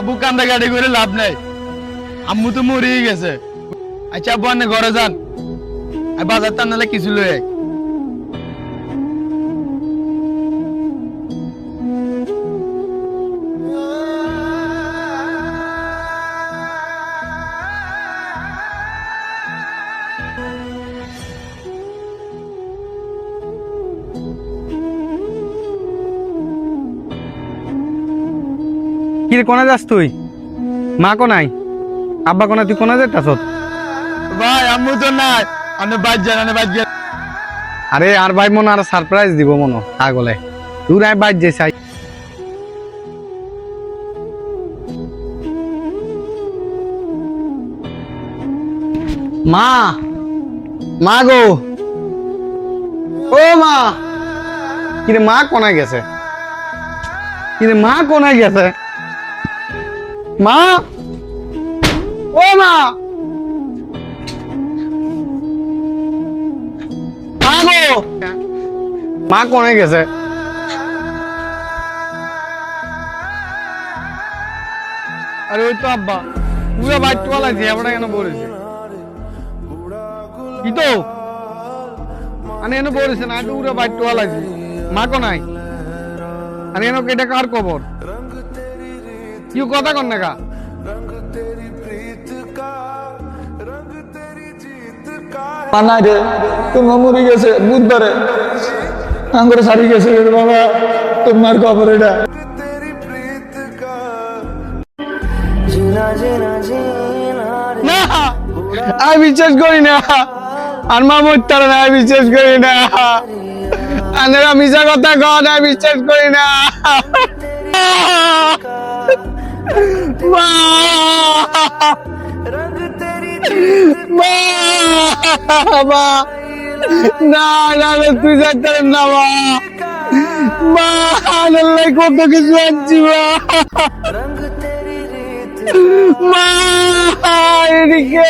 আব্বু কান্দা গাড়ি করে লাভ নাই, আম্মু তো মরেই গেছে। আচ্ছা আব্বু আপনি ঘরে যান, বাজার টান নাহলে কিছু লয়ে আয়। কি রে কোনা যাস তুই? মা কোনাই, আব্বা কোনা, তুই কোনা যেতাস? ভাই আম্মু তো নাই, আপনি বাদ যান, আপনি বাদ যান। আরে আর ভাই মনে আর সারপ্রাইজ দিব মনে আগলে তুই আয় বাদ যে চাই। মা, মা গো, ও মা। কিরে মা কোনায় গেছে? কিরে মা কোনায় গেছে? মা, ও মা, মা গো, মা কোনায় গেছে? আরে ওই তো আব্বা, পুরো বাইট লাগছে, আমরা কেন বলেছে কি তো আমি এনে বলেছে না, পুরো বাইট লাগছে, মা কোনায়? আমি এনে এটা কার খবর? কি কথা কন না কা? না রে, তোমার মরে গেছে বুধবারে, আঙ্গুরে সারি গেছে রে বাবা, তোমার খবর এটা। না, আমি বিশ্বাস করি না, আর মা মরতার না, আমি বিশ্বাস করি না। আন্দারা মিশা কথা কন, আমি বিশ্বাস করি না। মা, মা, মা, না না না, তুই যাইতে না মা, মা আল্লাহ কত কিছু আনছি মা, মা এদিকে